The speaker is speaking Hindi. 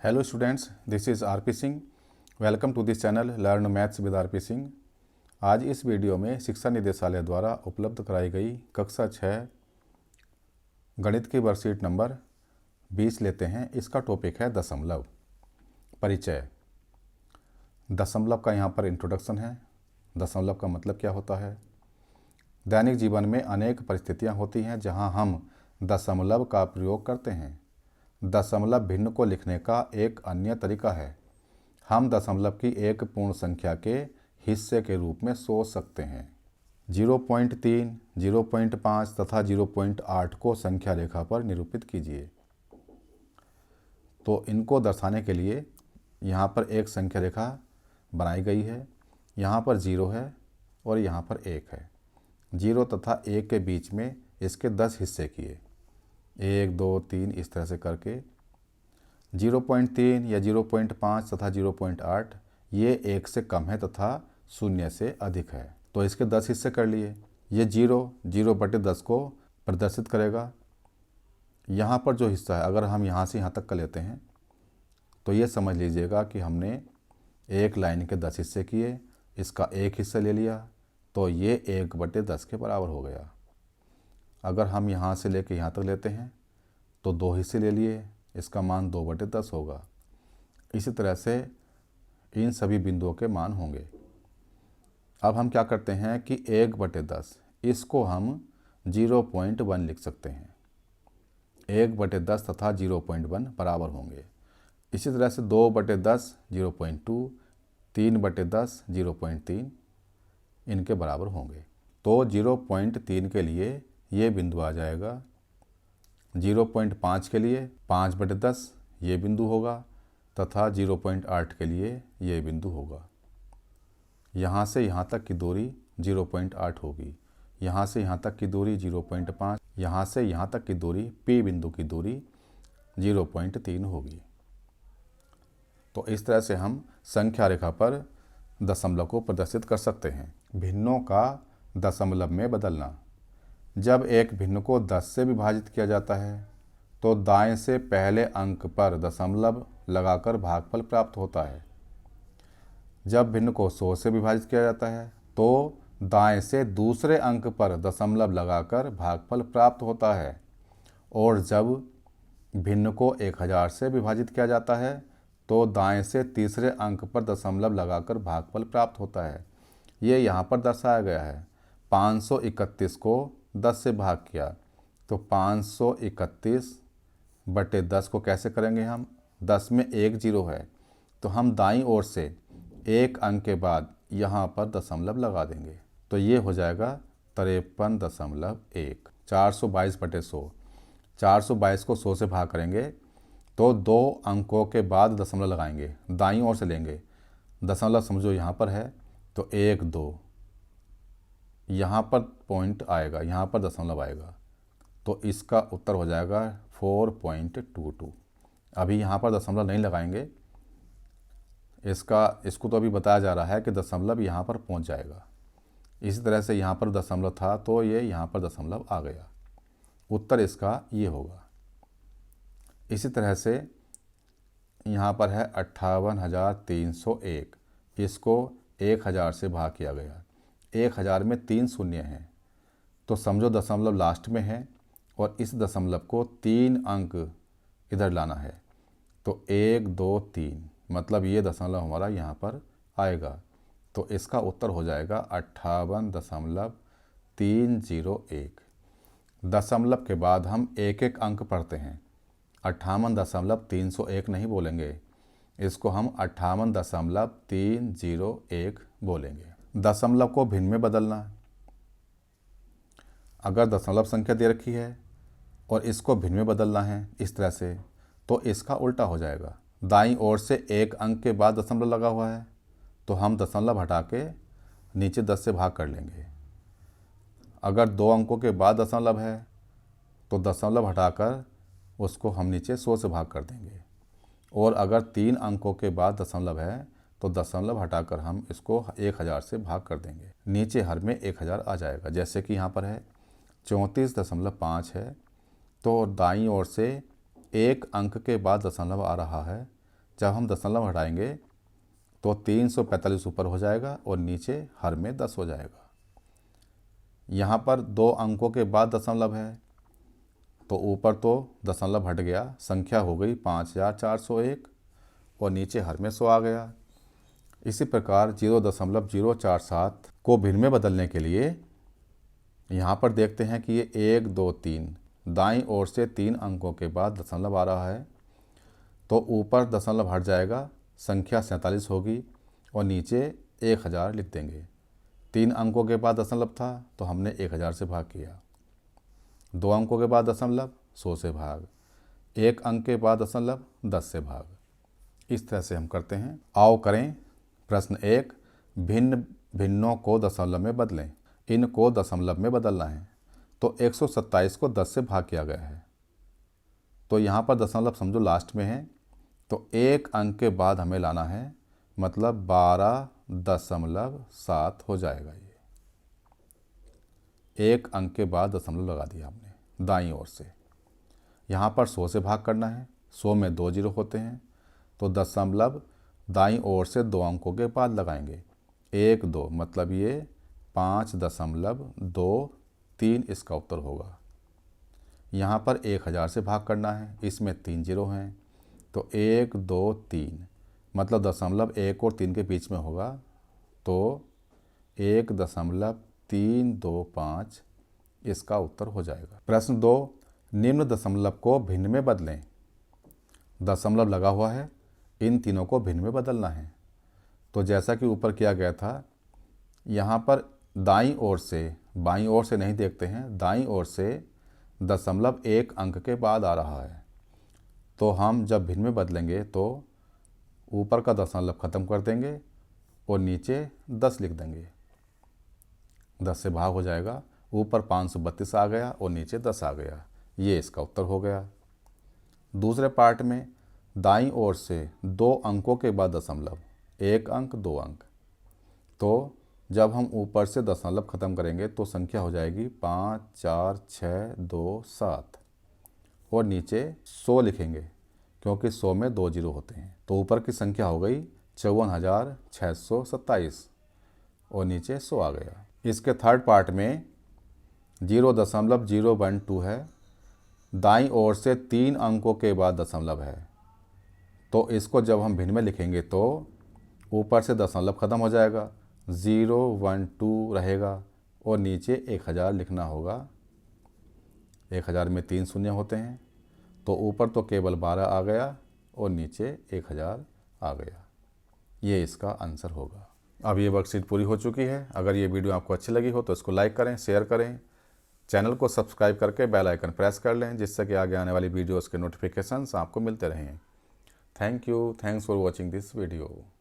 Hello students, this is RP Singh. Welcome to this channel learn maths with RP Singh. आज इस वीडियो में शिक्षा निदेशालय द्वारा उपलब्ध कराई गई कक्षा 6 गणित की वर्कशीट नंबर 20 लेते हैं। इसका टॉपिक है दशमलव। परिचय। दशमलव का यहाँ पर इंट्रोडक्शन है। दशमलव का मतलब क्या होता है। दैनिक जीवन में अनेक परिस्थितियाँ होती हैं जहाँ हम दशमलव का प्रयोग करते हैं। दशमलव भिन्न को लिखने का एक अन्य तरीका है। हम दशमलव की एक पूर्ण संख्या के हिस्से के रूप में सोच सकते हैं। 0.3, 0.5 तथा 0.8 को संख्या रेखा पर निरूपित कीजिए। तो इनको दर्शाने के लिए यहाँ पर एक संख्या रेखा बनाई गई है। यहाँ पर 0 है और यहाँ पर 1 है। 0 तथा 1 के बीच में इसके 10 हिस्से किए, 1, 2, 3 इस तरह से करके। 0.3 या 0.5 तथा 0.8 ये 1 से कम है तथा 0 से अधिक है, तो इसके 10 हिस्से कर लिए। ये 0/10 को प्रदर्शित करेगा। यहाँ पर जो हिस्सा है, अगर हम यहाँ से यहाँ तक का लेते हैं तो ये समझ लीजिएगा कि हमने एक लाइन के 10 हिस्से किए, इसका एक हिस्सा ले लिया तो ये 1/10 के बराबर हो गया। अगर हम यहाँ से लेके यहाँ तक लेते हैं तो 2 हिस्से ले लिए, इसका मान 2/10 होगा। इसी तरह से इन सभी बिंदुओं के मान होंगे। अब हम क्या करते हैं कि 1/10 इसको हम 0.1 लिख सकते हैं। 1/10 तथा 0.1 बराबर होंगे। इसी तरह से 2/10 0.2, 3/10 0.3 इनके बराबर होंगे। तो 0.3 के लिए ये बिंदु आ जाएगा। 0.5 के लिए 5/10 ये बिंदु होगा तथा 0.8 के लिए ये बिंदु होगा। यहाँ से यहाँ तक की दूरी 0.8 होगी। यहाँ से यहाँ तक की दूरी 0.5, यहाँ से यहाँ तक की दूरी P बिंदु की दूरी 0.3 होगी। तो इस तरह से हम संख्या रेखा पर दशमलव को प्रदर्शित कर सकते हैं। भिन्नों का दशमलव में बदलना। जब एक भिन्न को 10 से विभाजित किया जाता है तो दाएं से पहले अंक पर दशमलव लगाकर भागफल प्राप्त होता है। जब भिन्न को 100 से विभाजित किया जाता है तो दाएं से दूसरे अंक पर दशमलव लगाकर भागफल प्राप्त होता है। और जब भिन्न को 1000 से विभाजित किया जाता है तो दाएं से तीसरे अंक पर दशमलव लगाकर भागफल प्राप्त होता है। ये यहाँ पर दर्शाया गया है। 531 को 10 से भाग किया तो 531/10 को कैसे करेंगे हम। 10 में एक 0 है तो हम दाईं ओर से एक अंक के बाद यहाँ पर दशमलव लगा देंगे तो ये हो जाएगा 53.1। 422/100, 422 को 100 से भाग करेंगे तो 2 अंकों के बाद दशमलव लगाएंगे, दाईं ओर से लेंगे। दशमलव समझो यहाँ पर है तो 1, 2 यहाँ पर पॉइंट आएगा, यहाँ पर दशमलव आएगा तो इसका उत्तर हो जाएगा 4.22। अभी यहाँ पर दशमलव नहीं लगाएंगे, इसको तो अभी बताया जा रहा है कि दशमलव यहाँ पर पहुँच जाएगा। इसी तरह से यहाँ पर दशमलव था तो ये यहाँ पर दशमलव आ गया। उत्तर इसका ये होगा। इसी तरह से यहाँ पर है 58,301, इसको 1000 से भाग किया गया। 1000 में 3 शून्य हैं तो समझो दशमलव लास्ट में है और इस दशमलव को 3 अंक इधर लाना है तो 1, 2, 3 मतलब ये दशमलव हमारा यहाँ पर आएगा। तो इसका उत्तर हो जाएगा 58.301। दशमलव के बाद हम एक एक अंक पढ़ते हैं। 58.301 नहीं बोलेंगे, इसको हम 58.301 बोलेंगे। दशमलव को भिन्न में बदलना। अगर दशमलव संख्या दे रखी है और इसको भिन्न में बदलना है इस तरह से तो इसका उल्टा हो जाएगा। दाईं ओर से एक अंक के बाद दशमलव लगा हुआ है तो हम दशमलव हटा के नीचे 10 से भाग कर लेंगे। अगर 2 अंकों के बाद दशमलव है तो दशमलव हटाकर उसको हम नीचे 100 से भाग कर देंगे। और अगर 3 अंकों के बाद दशमलव है तो दशमलव हटाकर हम इसको 1000 से भाग कर देंगे। नीचे हर में 1000 आ जाएगा। जैसे कि यहाँ पर है 34.5 है तो दाईं ओर से एक अंक के बाद दशमलव आ रहा है जब हम दशमलव हटाएंगे तो 345 ऊपर हो जाएगा और नीचे हर में 10 हो जाएगा। यहाँ पर 2 अंकों के बाद दशमलव है तो ऊपर तो दशमलव हट गया, संख्या हो गई 5401 और नीचे हर में 100 आ गया। इसी प्रकार 0.047 को भिन्न में बदलने के लिए यहाँ पर देखते हैं कि ये 1 2 3 दाईं ओर से 3 अंकों के बाद दशमलव आ रहा है तो ऊपर दशमलव हट जाएगा, संख्या 47 होगी और नीचे 1000 लिख देंगे। 3 अंकों के बाद दशमलव था तो हमने 1000 से भाग किया, 2 अंकों के बाद दशमलव 100 से भाग, 1 अंक के बाद दशमलव 10 से भाग। इस तरह से हम करते हैं। आओ करें प्रश्न 1, भिन्न भिन्नों को दशमलव में बदलें। इनको दशमलव में बदलना है तो 127 को 10 से भाग किया गया है तो यहाँ पर दशमलव समझो लास्ट में है तो 1 अंक के बाद हमें लाना है, मतलब 12.7 हो जाएगा। ये 1 अंक के बाद दशमलव लगा दिया हमने दाईं ओर से। यहाँ पर 100 से भाग करना है, 100 में 2 जीरो होते हैं तो दशमलव दाईं ओर से 2 अंकों के बाद लगाएंगे, 1 2 मतलब ये 5.23 इसका उत्तर होगा। यहाँ पर 1000 से भाग करना है, इसमें 3 जीरो हैं तो 1 2 3 मतलब दशमलव 1 और 3 के बीच में होगा तो 1.325 इसका उत्तर हो जाएगा। प्रश्न 2, निम्न दशमलव को भिन्न में बदलें। दशमलव लगा हुआ है, इन तीनों को भिन्न में बदलना है तो जैसा कि ऊपर किया गया था, यहाँ पर दाईं ओर से, बाईं ओर से नहीं देखते हैं, दाईं ओर से दशमलव 1 अंक के बाद आ रहा है तो हम जब भिन्न में बदलेंगे तो ऊपर का दशमलव ख़त्म कर देंगे और नीचे 10 लिख देंगे, 10 से भाग हो जाएगा, ऊपर 532 आ गया और नीचे 10 आ गया। ये इसका उत्तर हो गया। दूसरे पार्ट में दाईं ओर से 2 अंकों के बाद दशमलव, 1 अंक 2 अंक, तो जब हम ऊपर से दशमलव ख़त्म करेंगे तो संख्या हो जाएगी 5 4 6 2 7 और नीचे 100 लिखेंगे क्योंकि 100 में 2 जीरो होते हैं तो ऊपर की संख्या हो गई 54,627 और नीचे 100 आ गया। इसके थर्ड पार्ट में 0.012 है, दाईं ओर से 3 अंकों के बाद दशमलव है तो इसको जब हम भिन्न में लिखेंगे तो ऊपर से दशमलव ख़त्म हो जाएगा, 012 रहेगा और नीचे 1000 लिखना होगा। 1000 में 3 शून्य होते हैं तो ऊपर तो केवल 12 आ गया और नीचे 1000 आ गया। ये इसका आंसर होगा। अब ये वर्कशीट पूरी हो चुकी है। अगर ये वीडियो आपको अच्छी लगी हो तो इसको लाइक करें, शेयर करें, चैनल को सब्सक्राइब करके बेल आइकन प्रेस कर लें जिससे कि आगे आने वाली वीडियोज़ के नोटिफिकेशंस आपको मिलते रहें। Thank you, thanks for watching this video.